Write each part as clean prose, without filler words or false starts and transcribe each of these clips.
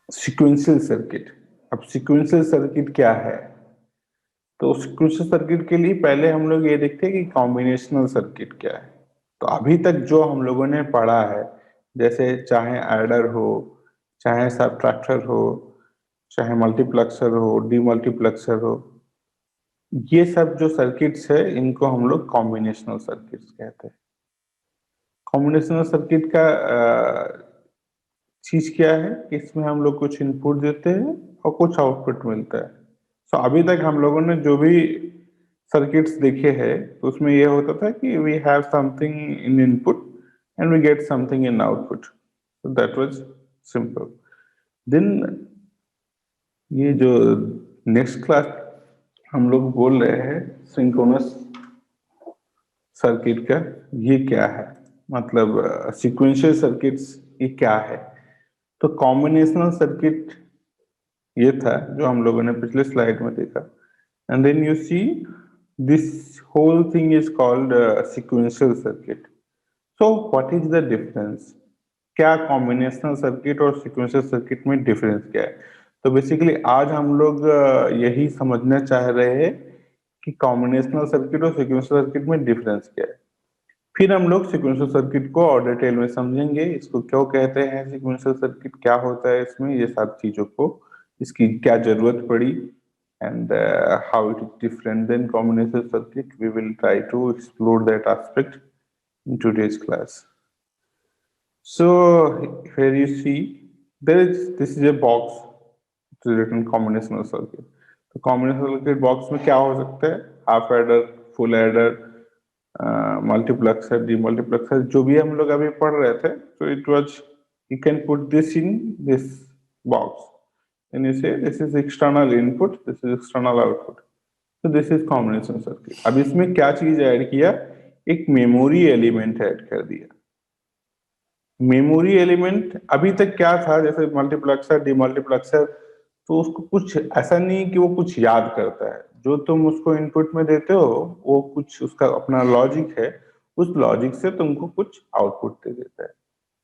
Sequential circuit. अब sequential circuit क्या है? तो सीक्वेंशियल सर्किट के लिए पहले हम लोग ये देखते हैं कि कॉम्बिनेशनल सर्किट क्या है। तो अभी तक जो हम लोगों ने पढ़ा है, जैसे चाहे एडर हो, चाहे सबट्रैक्टर हो, चाहे मल्टीप्लेक्सर हो, डीमल्टीप्लेक्सर हो, ये सब जो सर्किट्स है इनको हम लोग कॉम्बिनेशनल सर्किट्स कहते हैं। कॉम्बिनेशनल सर्किट का चीज क्या है कि इसमें हम लोग कुछ इनपुट देते हैं और कुछ आउटपुट मिलता है। सो अभी तक हम लोगों ने जो भी सर्किट्स देखे हैं तो उसमें ये होता था कि we have something in input and we get something in output, so that was simple. Then ये जो नेक्स्ट क्लास हम लोग बोल रहे हैं सिंक्रोनस सर्किट का, ये क्या है, मतलब सीक्वेंशियल सर्किट्स ये क्या है। तो कॉम्बिनेशनल सर्किट ये था जो हम लोगों ने पिछले स्लाइड में देखा। And then you see this whole thing is called sequential circuit. So what is the difference? क्या कॉम्बिनेशनल सर्किट और सीक्वेंशियल सर्किट में डिफरेंस क्या है? तो बेसिकली आज हम लोग यही समझना चाह रहे हैं कि कॉम्बिनेशनल सर्किट और सीक्वेंशियल सर्किट में डिफरेंस क्या है। फिर हम लोग सीक्वेंशियल सर्किट को और डिटेल में समझेंगे, इसको क्यों कहते हैं सीक्वेंशियल सर्किट, क्या होता है इसमें, ये सब चीजों को, इसकी क्या जरूरत पड़ी, and how it is different than combinational circuit. We will try to explore that aspect in today's class. So here you see this is a box to written combinational circuit. तो combinational circuit box में क्या हो सकता है? Half adder, full adder, multiplexer, demultiplexer, जो भी हम लोग अभी पढ़ रहे थे, तो it was you can put this in this box and you say this is external input, this is external output, so this is combinational circuit। अब इसमें क्या चीज ऐड किया? एक मेमोरी एलिमेंट ऐड कर दिया। मेमोरी एलिमेंट अभी तक क्या था, जैसे मल्टीप्लेक्सर, डीमल्टीप्लेक्सर, तो उसको कुछ ऐसा नहीं कि वो कुछ याद करता है। जो तुम उसको इनपुट में देते हो वो कुछ उसका अपना लॉजिक है, उस लॉजिक से तुमको कुछ आउटपुट दे देता है।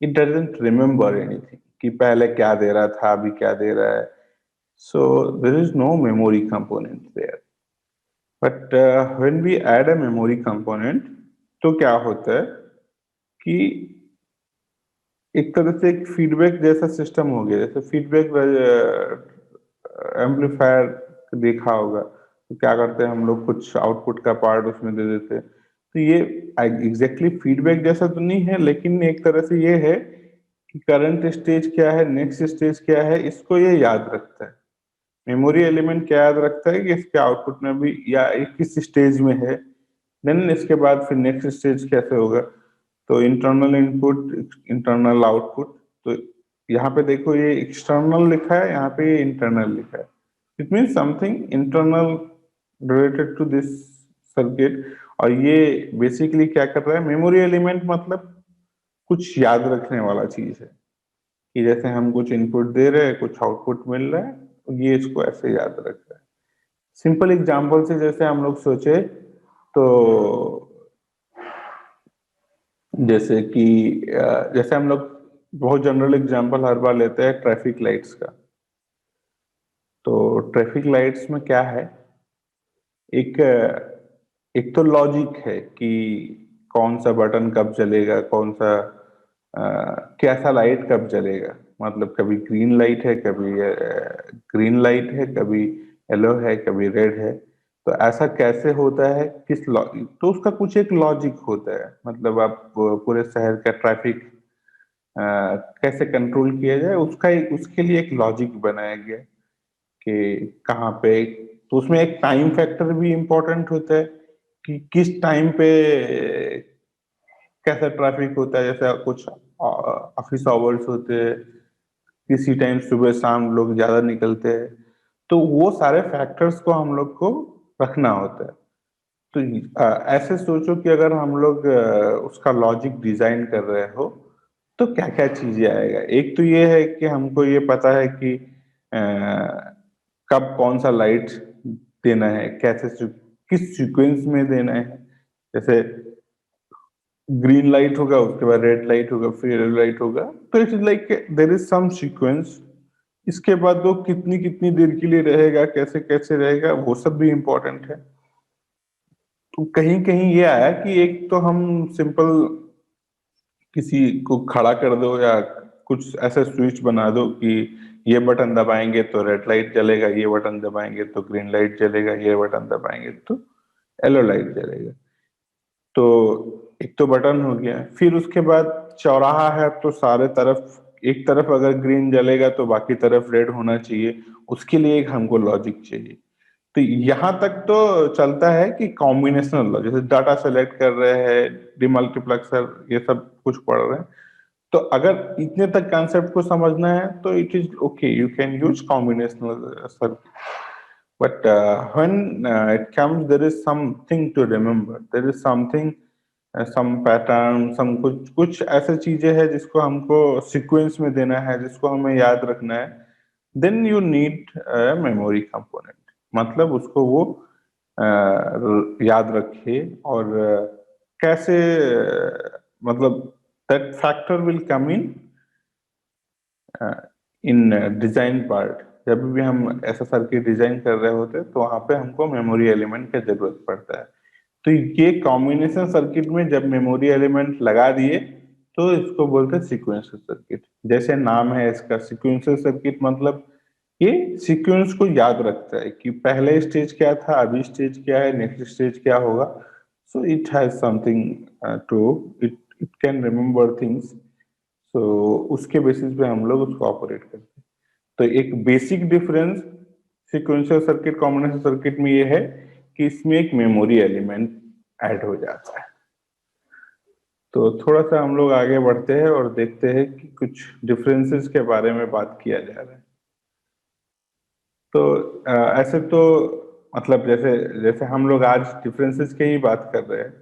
इट डजंट रिमेम्बर एनीथिंग कि पहले क्या दे रहा था, अभी क्या दे रहा है। So there is no memory component there. But when we add a memory component, तो क्या होता है कि एक तरह से एक फीडबैक जैसा सिस्टम हो गया। जैसे फीडबैक एम्पलीफायर देखा होगा, तो क्या करते हैं हम लोग, कुछ आउटपुट का पार्ट उसमें दे देते हैं। तो ये एग्जैक्टली फीडबैक जैसा तो नहीं है, लेकिन एक तरह से ये है कि करंट स्टेज क्या है, नेक्स्ट स्टेज क्या है, इसको ये याद रखता है। मेमोरी एलिमेंट क्या याद रखता है कि इसके आउटपुट में भी या किस स्टेज में है, देन इसके बाद फिर नेक्स्ट स्टेज कैसे होगा। तो इंटरनल इनपुट, इंटरनल आउटपुट। तो यहाँ पे देखो ये एक्सटर्नल लिखा है, यहाँ पे ये इंटरनल लिखा है। It mean something internal related to this circuit. और ये बेसिकली क्या कर रहा है, मेमोरी एलिमेंट मतलब कुछ याद रखने वाला चीज है, कि जैसे हम कुछ इनपुट दे रहे हैं, कुछ आउटपुट मिल रहा है, तो ये इसको ऐसे याद रख रहा है। सिंपल एग्जांपल से जैसे हम लोग सोचे, तो जैसे कि जैसे हम लोग बहुत जनरल एग्जांपल हर बार लेते हैं ट्रैफिक लाइट्स का। तो ट्रैफिक लाइट्स में क्या है, एक एक तो लॉजिक है कि कौन सा बटन कब जलेगा, कौन सा कैसा लाइट कब जलेगा। मतलब कभी ग्रीन लाइट है, कभी ग्रीन लाइट है, कभी येलो है, कभी रेड है। तो ऐसा कैसे होता है, तो उसका कुछ एक लॉजिक होता है। मतलब आप पूरे शहर का ट्रैफिक कैसे कंट्रोल किया जाए, उसके लिए एक लॉजिक बनाया गया कि कहाँ पे। तो उसमें एक टाइम फैक्टर भी इम्पोर्टेंट होता है कि किस टाइम पे कैसा ट्रैफिक होता है। जैसे कुछ ऑफिस आवर्स होते हैं, किसी टाइम सुबह शाम लोग ज्यादा निकलते हैं, तो वो सारे फैक्टर्स को हम लोग को रखना होता है। तो ऐसे सोचो कि अगर हम लोग उसका लॉजिक डिजाइन कर रहे हो, तो क्या क्या चीजें आएगा। एक तो ये है कि हमको ये पता है कि कब कौन सा लाइट देना है, किस सीक्वेंस में देना है। जैसे ग्रीन लाइट होगा, उसके बाद रेड लाइट होगा, फिर येलो लाइट होगा। तो it is like there is some sequence इसके बाद वो कितनी कितनी देर के लिए रहेगा, कैसे कैसे रहेगा, वो सब भी इम्पोर्टेंट है। तो कहीं कहीं ये आया कि एक तो हम सिंपल किसी को खड़ा कर दो या कुछ ऐसा स्विच बना दो कि ये बटन दबाएंगे तो रेड लाइट जलेगा, ये बटन दबाएंगे तो ग्रीन लाइट जलेगा, ये बटन दबाएंगे तो येलो लाइट जलेगा। तो एक तो बटन हो गया, फिर उसके बाद चौराहा है तो सारे तरफ, एक तरफ अगर ग्रीन जलेगा तो बाकी तरफ रेड होना चाहिए, उसके लिए एक हमको लॉजिक चाहिए। तो यहाँ तक तो चलता है कि कॉम्बिनेशनल लॉजिक, जैसे डाटा सेलेक्ट कर रहे हैं, डिमल्टीप्लेक्सर, ये सब कुछ पढ़ रहे हैं। तो अगर इतने तक कॉन्सेप्ट को समझना है तो it is okay, you can use combinational circuit. But when it comes, there is something to remember. There is something, some pattern, some कुछ ऐसे चीजें हैं जिसको हमको सीक्वेंस में देना है, जिसको हमें याद रखना है। Then you need a memory component. मतलब उसको वो याद रखे और कैसे, मतलब that factor will come in design part. जब भी हम ऐसा सर्किट डिजाइन कर रहे होते हैं तो वहां पे हमको मेमोरी एलिमेंट की जरूरत पड़ता है। तो ये कॉम्बिनेशन सर्किट में जब मेमोरी एलिमेंट लगा दिए तो इसको बोलते हैं सीक्वेंशियल सर्किट। जैसे नाम है इसका, सीक्वेंशियल सर्किट मतलब ये सीक्वेंस को याद रखता है कि पहले स्टेज क्या था, अभी स्टेज क्या है, नेक्स्ट स्टेज क्या होगा। So it has something to, it it can remember things. तो उसके बेसिस पे हम लोग उसको ऑपरेट करते हैं। तो एक basic difference sequential circuit combination circuit में ये है कि इसमें एक मेमोरी एलिमेंट ऐड हो जाता है। तो थोड़ा सा हम लोग आगे बढ़ते हैं और देखते हैं कि कुछ डिफरेंसेस के बारे में बात किया जा रहा है। तो ऐसे तो मतलब जैसे जैसे हम लोग आज डिफरेंसेस की ही बात कर रहे हैं,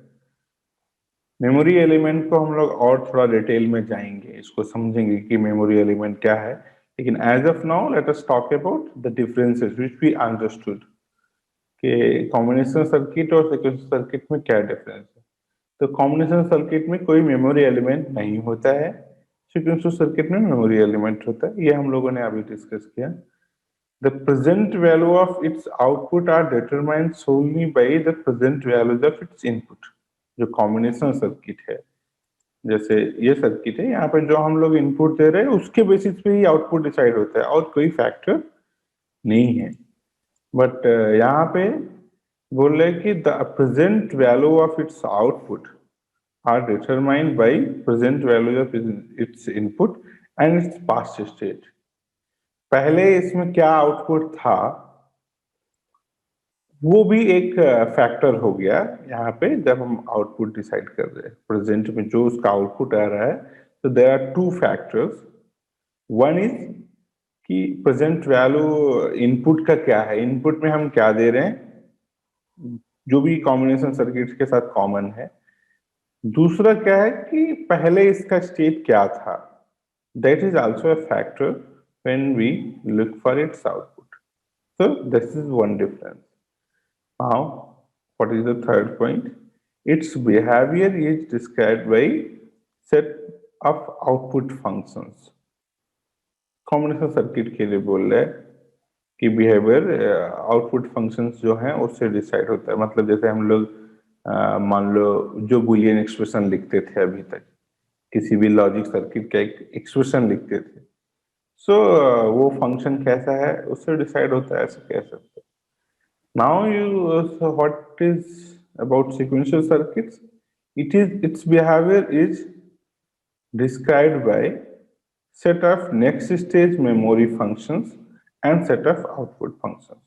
मेमोरी एलिमेंट को हम लोग और थोड़ा डिटेल में जाएंगे, इसको समझेंगे कि मेमोरी एलिमेंट क्या है। लेकिन as of now let us talk about the differences which we understood कि कॉम्बिनेशन सर्किट और सीक्वेंशियल सर्किट में क्या डिफरेंस है। तो कॉम्बिनेशन सर्किट में कोई मेमोरी एलिमेंट नहीं होता है, सीक्वेंशियल सर्किट में मेमोरी एलिमेंट होता है। ये हम लोगों ने अभी डिस्कस किया। The present value of its output are determined solely by the present values of its input. जो कॉम्बिनेशन सर्किट है, जैसे ये सर्किट है, यहाँ पे जो हम लोग इनपुट दे रहे हैं उसके बेसिस पे ही आउटपुट डिसाइड होता है और कोई फैक्टर नहीं है। बट यहाँ पे बोल रहे कि the present value of its output are determined by present value of its input and its past state. पहले इसमें क्या आउटपुट था वो भी एक फैक्टर हो गया यहाँ पे, जब हम आउटपुट डिसाइड कर रहे हैं प्रेजेंट में जो उसका आउटपुट आ रहा है। तो there are two factors. One is कि प्रेजेंट वैल्यू इनपुट का क्या है, इनपुट में हम क्या दे रहे हैं, जो भी कॉम्बिनेशन सर्किट के साथ कॉमन है। दूसरा क्या है कि पहले इसका स्टेट क्या था, that is also a factor when we look for its output. So this is one difference. Now, what is the third point? Its behavior is described by set of output functions. Combination circuit के लिए बोल रहे हैं कि behaviour output functions जो हैं उससे decide होता है। मतलब जैसे हम लोग मान लो जो बुलियन एक्सप्रेशन लिखते थे अभी तक, किसी भी लॉजिक सर्किट का एक एक्सप्रेशन लिखते थे, सो वो फंक्शन कैसा है उससे डिसाइड होता है, ऐसे कह सकते हैं। Now so what is about sequential circuits? Its behavior is described by set of next stage memory functions and set of output functions.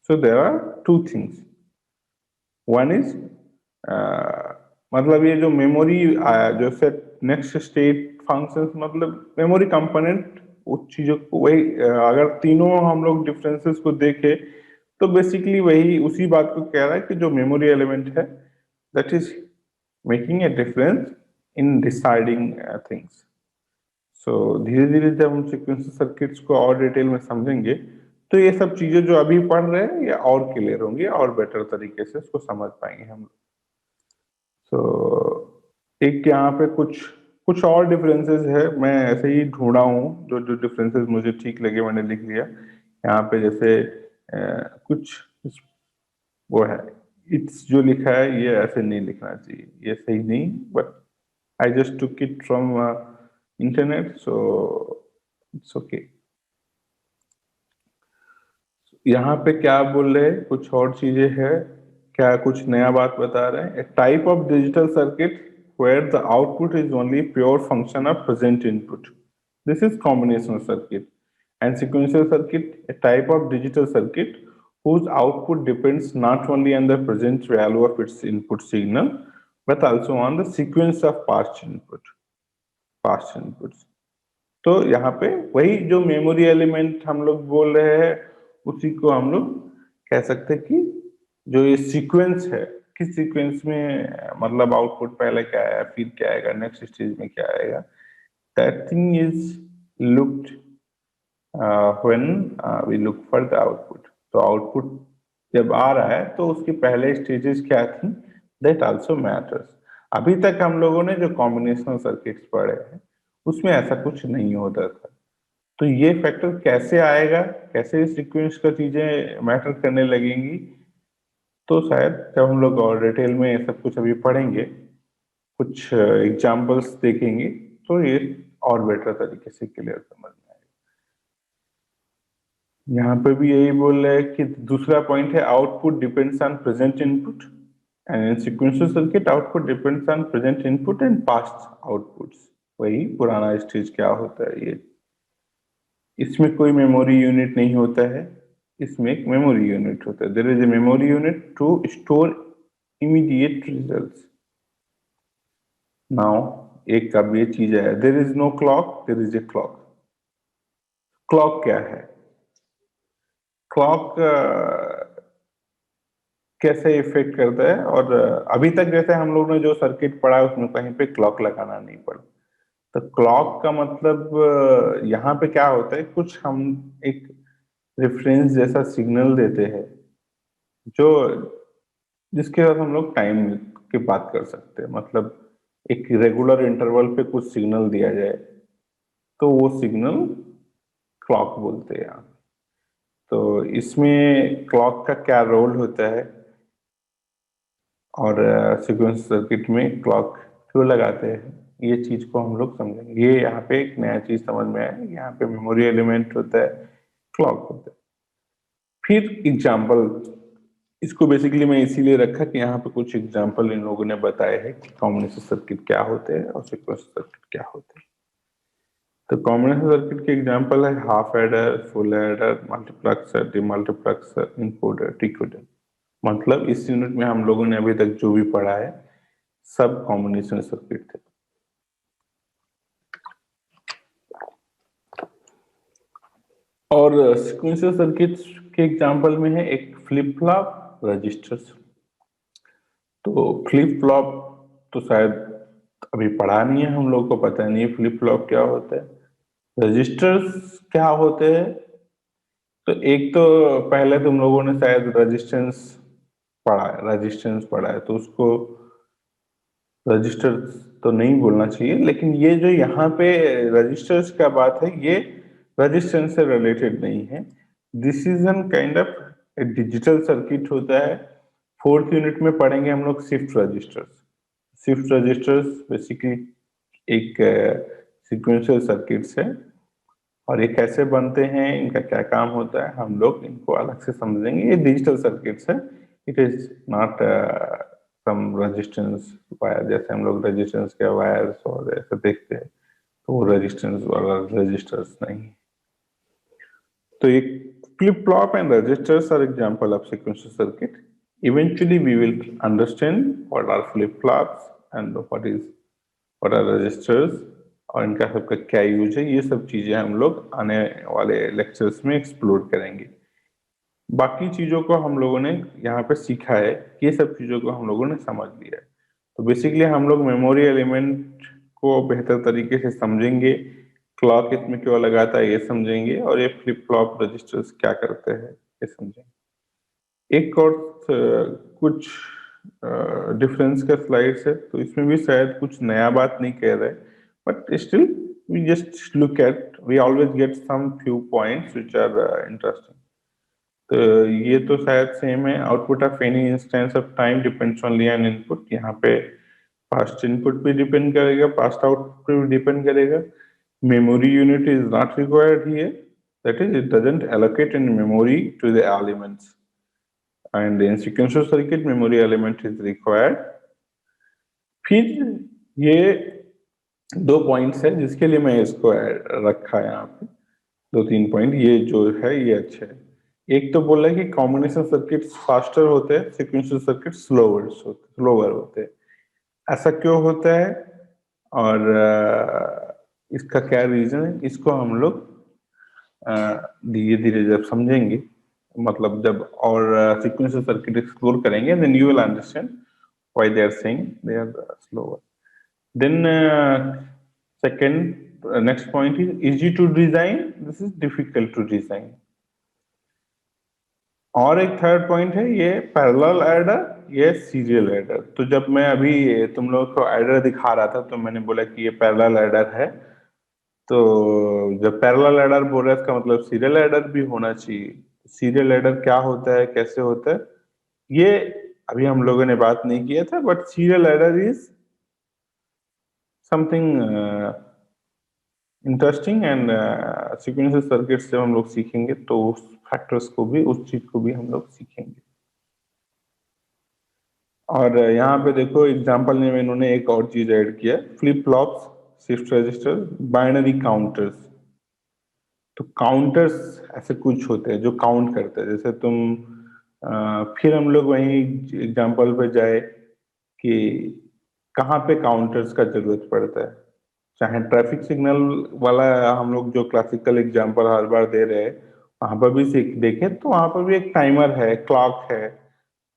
So there are two things. One is मतलब ये जो memory जो set next state functions, मतलब memory component उस चीजों को वही अगर तीनों हम लोग डिफरेंसेस को देखें तो बेसिकली वही उसी बात को कह रहा है कि जो मेमोरी एलिमेंट है that is making a difference in deciding things. So धीरे धीरे जब हम सीक्वेंशियल सर्किट्स को और डिटेल में समझेंगे तो ये सब चीजें जो अभी पढ़ रहे हैं ये और क्लियर होंगी और बेटर तरीके से इसको समझ पाएंगे हम लोग। सो एक यहाँ पे कुछ कुछ और डिफरेंसेस है, मैं ऐसे ही ढूंढा हूँ, जो जो डिफरेंसेस मुझे ठीक लगे मैंने लिख लिया यहाँ पे। जैसे कुछ वो है, इट्स जो लिखा है ये ऐसे नहीं लिखना चाहिए, ये सही नहीं, but I just took it from internet, so it's okay. यहाँ पे क्या बोल रहे हैं, कुछ और चीजें है क्या, कुछ नया बात बता रहे हैं। Type of digital circuit where the output is only pure function of present input, this is combinational circuit. And sequential circuit, a type of digital circuit whose output depends not only on the present value of its input signal but also on the sequence of past inputs। तो यहाँ पे वही जो memory element हम लोग बोल रहे हैं, उसी को हम लोग कह सकते हैं कि जो ये सीक्वेंस है, किस सीक्वेंस में मतलब आउटपुट पहले क्या आया, फिर क्या आएगा, नेक्स्ट स्टेज में क्या आएगा, that thing is looked when we look for the output. तो आउटपुट जब आ रहा है तो उसके पहले स्टेजेस क्या थी, दैट आल्सो मैटर्स। अभी तक हम लोगों ने जो कॉम्बिनेशनल सर्किट्स पढ़े हैं उसमें ऐसा कुछ नहीं होता था। तो ये फैक्टर कैसे आएगा, कैसे सीक्वेंस का चीजें मैटर करने लगेंगी, तो शायद जब हम लोग और डिटेल में ये सब कुछ अभी पढ़ेंगे, कुछ एग्जांपल्स देखेंगे, तो ये और बेटर तरीके से क्लियर समझ में आएगा। यहाँ पे भी यही बोल रहे हैं कि दूसरा पॉइंट है output depends on present input, and in sequential circuit output depends on present input and past outputs. वही पुराना स्टेज क्या होता है ये, इसमें कोई मेमोरी यूनिट नहीं होता है, इसमें एक मेमोरी यूनिट होता है। There is a memory unit to store immediate results. Now एक अब ये चीज है, there is no clock, there is a clock. Clock क्या है, क्लॉक कैसे इफेक्ट करता है, और अभी तक जैसे हम लोग ने जो सर्किट पढ़ा है उसमें कहीं पे क्लॉक लगाना नहीं पड़ा। तो क्लॉक का मतलब यहाँ पे क्या होता है, कुछ हम एक रेफरेंस जैसा सिग्नल देते हैं, जो जिसके साथ हम लोग टाइम की बात कर सकते हैं। मतलब एक रेगुलर इंटरवल पे कुछ सिग्नल दिया जाए तो वो सिग्नल क्लॉक बोलते हैं। तो इसमें क्लॉक का क्या रोल होता है, और सीक्वेंस सर्किट में क्लॉक क्यों लगाते हैं, ये चीज को हम लोग समझेंगे। ये यहाँ पे एक नया चीज समझ में आया, यहाँ पे मेमोरी एलिमेंट होता है, क्लॉक होता है। फिर एग्जाम्पल, इसको बेसिकली मैं इसीलिए रखा कि यहाँ पे कुछ एग्जाम्पल इन लोगों ने बताए हैं कि कॉम्बिनेशन सर्किट क्या होते हैं और सीक्वेंस सर्किट क्या होते हैं। तो कॉम्बिनेशन सर्किट के एग्जाम्पल है half adder, full adder, multiplexer, demultiplexer, encoder, decoder. मतलब इस यूनिट में हम लोगों ने अभी तक जो भी पढ़ा है सब कॉम्बिनेशन सर्किट थे। और सीक्वेंशियल सर्किट के एग्जांपल में है एक फ्लिप फ्लॉप, रजिस्टर्स। तो फ्लिप फ्लॉप तो शायद अभी पढ़ा नहीं है, हम लोग को पता नहीं है फ्लिप फ्लॉप क्या होता है। रजिस्टर्स क्या होते हैं, तो एक तो पहले तुम लोगों ने शायद रेजिस्टेंस पढ़ा है, तो उसको रजिस्टर तो नहीं बोलना चाहिए, लेकिन ये जो यहाँ पे रजिस्टर्स का बात है, ये रजिस्टेंस से रिलेटेड नहीं है। This is an kind of digital circuit होता है। फोर्थ यूनिट में पढ़ेंगे हम लोग shift registers. Shift registers basically एक सीक्वेंशियल सर्किट्स है, और ये कैसे बनते हैं, इनका क्या काम होता है, हम लोग इनको अलग से समझेंगे। ये डिजिटल सर्किट्स है, it is not some resistance wire, जैसे हम लोग रेजिस्टेंस के वायर्स और ऐसे देखते हैं, तो वो रेजिस्टेंस वाला रजिस्टर्स नहीं। तो ये flip flop and registers are example of sequential circuit. Eventually we will understand what are flip flops and what are registers, और इनका सबका क्या यूज है। ये सब चीजें हम लोग आने वाले लेक्चर्स में एक्सप्लोर करेंगे। बाकी चीजों को हम लोगों ने यहाँ पे सीखा है, ये सब चीजों को हम लोगों ने समझ लिया है। तो बेसिकली हम लोग मेमोरी एलिमेंट को बेहतर तरीके से समझेंगे, क्लॉक इसमें क्यों लगाता है ये समझेंगे, और ये फ्लिप फ्लॉप रजिस्टर्स क्या करते हैं ये समझेंगे। एक और कुछ डिफरेंस का स्लाइड्स है, तो इसमें भी शायद कुछ नया बात नहीं कह रहे, but still we just look at, we always get some few points which are interesting. तो ये तो शायद सेम है, output of any instance of time depends only on input. यहाँ पे पास्ट इनपुट पे डिपेंड करेगा, पास्ट आउटपुट पे भी डिपेंड करेगा। Memory unit is not required here, that is it doesn't allocate in memory to the elements, and in sequential circuit memory element is required. फिर ये दो पॉइंट्स है जिसके लिए मैं इसको रखा है यहाँ पे, दो तीन पॉइंट ये जो है ये अच्छे है। एक तो बोला है कि कॉम्बिनेशन सर्किट फास्टर होते हैं, सीक्वेंशियल सर्किट स्लोवर होते हैं। ऐसा क्यों होता है और इसका क्या रीजन है, इसको हम लोग धीरे धीरे जब समझेंगे, मतलब जब और सीक्वेंशियल सर्किट एक्सप्लोर करेंगे, then you will understand why they are saying they are slower. Then second next point is easy to design, this is difficult to design। और एक थर्ड पॉइंट है ये पैरेलल एडर, ये serial adder. तो जब मैं अभी तुम लोगों को एडर दिखा रहा था तो मैंने बोला कि ये पैरेलल एडर है, तो जब पैरेलल एडर बोल रहा है इसका मतलब सीरियल एडर भी होना चाहिए। सीरियल एडर क्या होता है, कैसे होता है, ये अभी हम लोगों ने बात नहीं किया था, but serial adder is something interesting and sequential circuit से हम लोग सीखेंगे तो उस फैक्टर्स को भी, उस चीज को भी हम लोग सीखेंगे। और यहाँ पे देखो एग्जांपल में इन्होंने एक और चीज ऐड किया, flip flops, shift register, binary counters. तो काउंटर्स ऐसे कुछ होते हैं जो काउंट करते हैं, जैसे तुम फिर हम लोग वही एग्जांपल पे जाए कि कहाँ पे काउंटर्स का जरूरत पड़ता है। चाहे ट्रैफिक सिग्नल वाला हम लोग जो क्लासिकल एग्जांपल हर बार दे रहे हैं, वहां पर भी देखें तो वहां पर भी एक टाइमर है, क्लॉक है।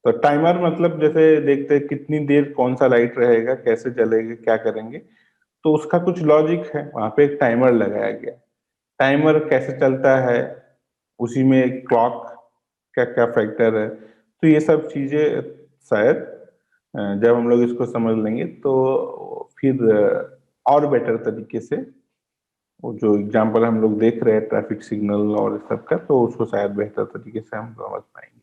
तो टाइमर मतलब जैसे देखते हैं कितनी देर कौन सा लाइट रहेगा, कैसे जलेगा, क्या करेंगे, तो उसका कुछ लॉजिक है, वहां पे एक टाइमर लगाया गया। टाइमर कैसे चलता है, उसी में एक क्लॉक क्या क्या फैक्टर है। तो ये सब चीजें शायद जब हम लोग इसको समझ लेंगे तो फिर और बेटर तरीके से वो जो एग्जाम्पल हम लोग देख रहे हैं ट्रैफिक सिग्नल और इस सब का, तो उसको शायद बेहतर तरीके से हम समझ पाएंगे।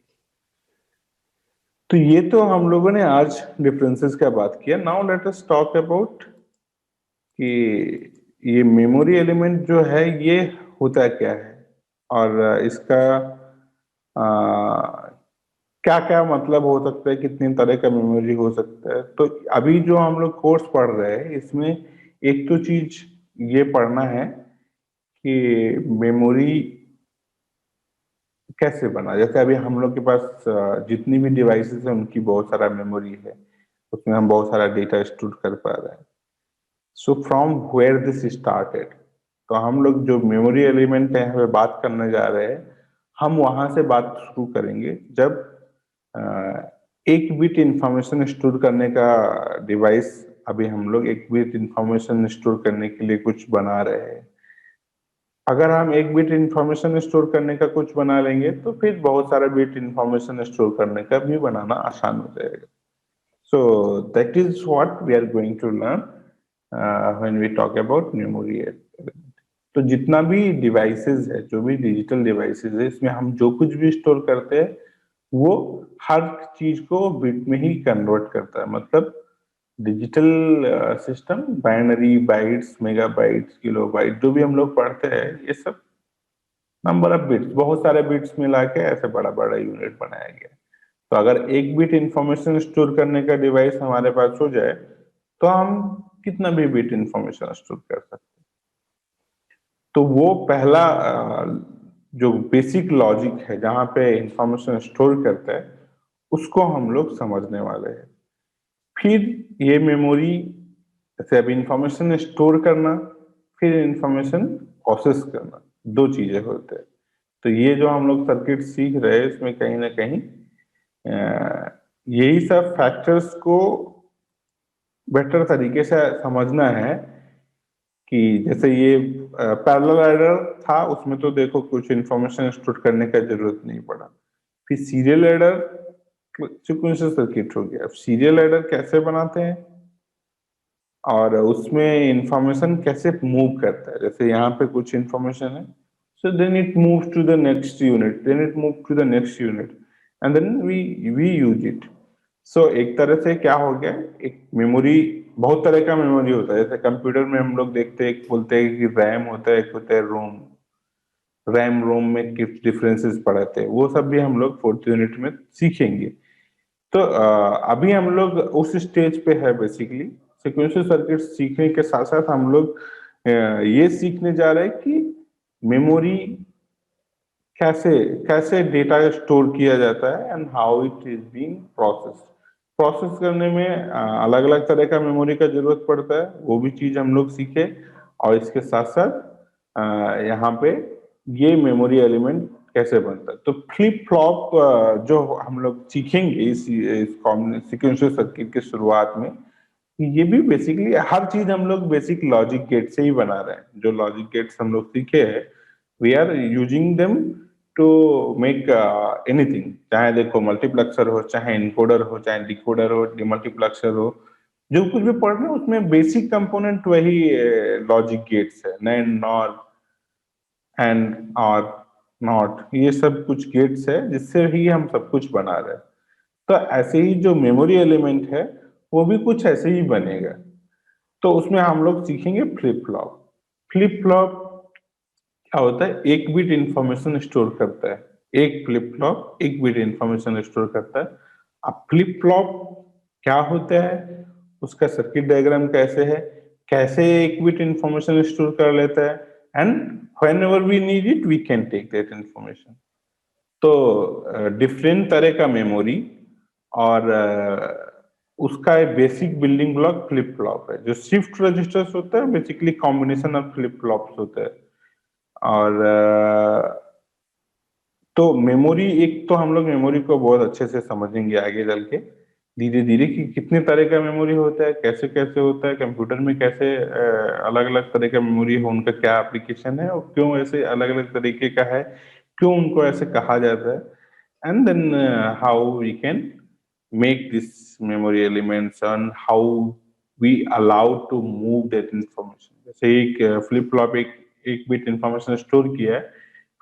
तो ये तो हम लोगों ने आज डिफरेंसेस का बात किया। Now let us talk about कि ये मेमोरी एलिमेंट जो है ये होता क्या है और इसका क्या क्या मतलब हो सकता है, कितने तरह का मेमोरी हो सकता है। तो अभी जो हम लोग कोर्स पढ़ रहे हैं इसमें एक तो चीज ये पढ़ना है कि मेमोरी कैसे बना। जैसे अभी हम लोग के पास जितनी भी डिवाइसेस है उनकी बहुत सारा मेमोरी है, उसमें हम बहुत सारा डेटा स्टोर कर पा रहे हैं। So from where this started, तो हम लोग जो मेमोरी एलिमेंट है यहाँ पे बात करने जा रहे हैं, हम वहां से बात शुरू करेंगे जब एक बिट इंफॉर्मेशन स्टोर करने का डिवाइस, अभी हम लोग एक बिट इंफॉर्मेशन स्टोर करने के लिए कुछ बना रहे हैं। अगर हम एक बिट इंफॉर्मेशन स्टोर करने का कुछ बना लेंगे तो फिर बहुत सारा बिट इंफॉर्मेशन स्टोर करने का भी बनाना आसान हो जाएगा। So that is what we are going to learn when we talk about memory element. तो जितना भी डिवाइसेस है, जो भी डिजिटल डिवाइसेस है, इसमें हम जो कुछ भी स्टोर करते हैं वो हर चीज को बिट में ही कन्वर्ट करता है। मतलब digital system binary, bytes, megabytes, kilobyte जो भी हम लोग पढ़ते हैं, ये सब नंबर ऑफ बिट्स, बहुत सारे बिट्स मिला के ऐसे बड़ा बड़ा यूनिट बनाया गया। तो अगर एक बिट इंफॉर्मेशन स्टोर करने का डिवाइस हमारे पास हो जाए तो हम कितना भी बिट इंफॉर्मेशन स्टोर कर सकते हैं। तो वो पहला जो बेसिक लॉजिक है जहां पे इंफॉर्मेशन स्टोर करता है उसको हम लोग समझने वाले हैं। फिर ये मेमोरी, जैसे अभी इंफॉर्मेशन स्टोर करना, फिर इंफॉर्मेशन प्रोसेस करना, दो चीजें होते हैं। तो ये जो हम लोग सर्किट सीख रहे हैं इसमें कहीं ना कहीं यही सब फैक्टर्स को बेटर तरीके से समझना है कि जैसे ये पैरेलल एडर था, उसमें तो देखो कुछ इंफॉर्मेशन स्टोर करने का जरूरत नहीं पड़ा। फिर सीरियल एडर सीक्वेंशियल सर्किट हो गया। अब सीरियल एडर कैसे बनाते हैं, और उसमें इंफॉर्मेशन कैसे मूव करता है। जैसे यहाँ पे कुछ इंफॉर्मेशन है, so then it move to the next unit, then it move to the next unit and then we use it. So एक तरह से क्या हो गया, एक मेमोरी, बहुत तरह का मेमोरी होता है। जैसे कंप्यूटर में हम लोग देखते हैं, एक बोलते हैं कि रैम होता है, एक होता है रोम। रैम रोम में किस डिफरेंसेस पढ़ते हैं, वो सब भी हम लोग फोर्थ यूनिट में सीखेंगे। तो अभी हम लोग उस स्टेज पे है बेसिकली, सिक्वेंशियल सर्किट सीखने के साथ साथ हम लोग ये सीखने जा रहे हैं कि मेमोरी कैसे कैसे डेटा स्टोर किया जाता है and how it is being process. Process करने में अलग अलग तरह का मेमोरी का जरूरत पड़ता है, वो भी चीज हम लोग सीखे। और इसके साथ साथ यहाँ पे ये मेमोरी एलिमेंट कैसे बनता है। तो फ्लिप फ्लॉप जो हम लोग सीखेंगे इस सीक्वेंशियल सर्किट की शुरुआत में, ये भी बेसिकली हर चीज हम लोग बेसिक लॉजिक गेट से ही बना रहे हैं। जो लॉजिक गेट्स हम लोग सीखे हैं, we are using them to make anything. चाहे देखो मल्टीप्लेक्सर हो, चाहे इनकोडर हो, चाहे डिकोडर हो, डिमल्टीप्लेक्सर हो, जो कुछ भी पढ़ रहे हैं उसमें बेसिक कंपोनेंट वही लॉजिक गेट्स है। नैंड, नॉर, एंड, और, नॉट, ये सब कुछ गेट्स है जिससे ही हम सब कुछ बना रहे हैं। तो ऐसे ही जो मेमोरी एलिमेंट है, वो भी कुछ ऐसे ही बनेगा। तो उसमें हम लोग सीखेंगे फ्लिप फ्लॉप। फ्लिप फ्लॉप क्या होता है, एक बिट इंफॉर्मेशन स्टोर करता है। एक फ्लिप फ्लॉप एक बिट इंफॉर्मेशन स्टोर करता है। अब फ्लिप फ्लॉप क्या होता है, उसका सर्किट डायग्राम कैसे है, कैसे एक बिट इंफॉर्मेशन स्टोर कर लेता है, and whenever we need it we can take that information. तो डिफरेंट तरह का मेमोरी और उसका एक basic building block flip flop है। जो शिफ्ट रजिस्टर्स होता है basically combination of flip flops होता है। और तो मेमोरी, एक तो हम लोग मेमोरी को बहुत अच्छे से समझेंगे आगे चल के धीरे धीरे कि कितने तरह का मेमोरी होता है, कैसे कैसे होता है कंप्यूटर में, कैसे अलग अलग तरह का मेमोरी है, उनका क्या एप्लीकेशन है और क्यों ऐसे अलग अलग तरीके का है, क्यों उनको ऐसे कहा जाता है, and then how we can make this memory elements and how we allow to move that information। जैसे एक फ्लिप फ्लॉप एक बिट इंफॉर्मेशन स्टोर किया है,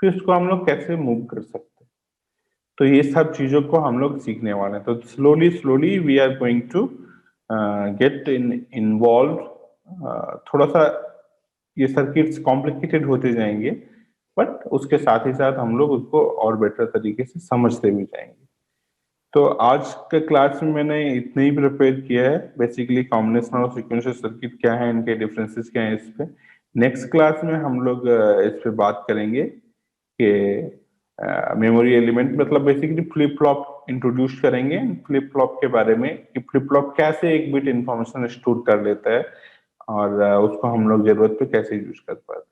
फिर उसको हम लोग कैसे मूव कर सकते हैं। तो ये सब चीजों को हम लोग सीखने वाले हैं। तो slowly slowly we are going to get involve. थोड़ा सा ये सर्किट्स कॉम्प्लिकेटेड होते जाएंगे, बट उसके साथ ही साथ हम लोग उसको और बेटर तरीके से समझते भी जाएंगे। तो आज के क्लास में मैंने इतने ही प्रिपेयर किया है, बेसिकली कॉम्बिनेशनल और सीक्वेंशियल सर्किट क्या है, इनके डिफरेंसेस क्या है। इस पे नेक्स्ट क्लास में हम लोग इस पे बात करेंगे कि मेमोरी एलिमेंट मतलब बेसिकली फ्लिप फ्लॉप इंट्रोड्यूस करेंगे, फ्लिप फ्लॉप के बारे में कि फ्लिप फ्लॉप कैसे एक बिट इंफॉर्मेशन स्टोर कर लेता है और उसको हम लोग जरूरत पे कैसे यूज कर पाते हैं।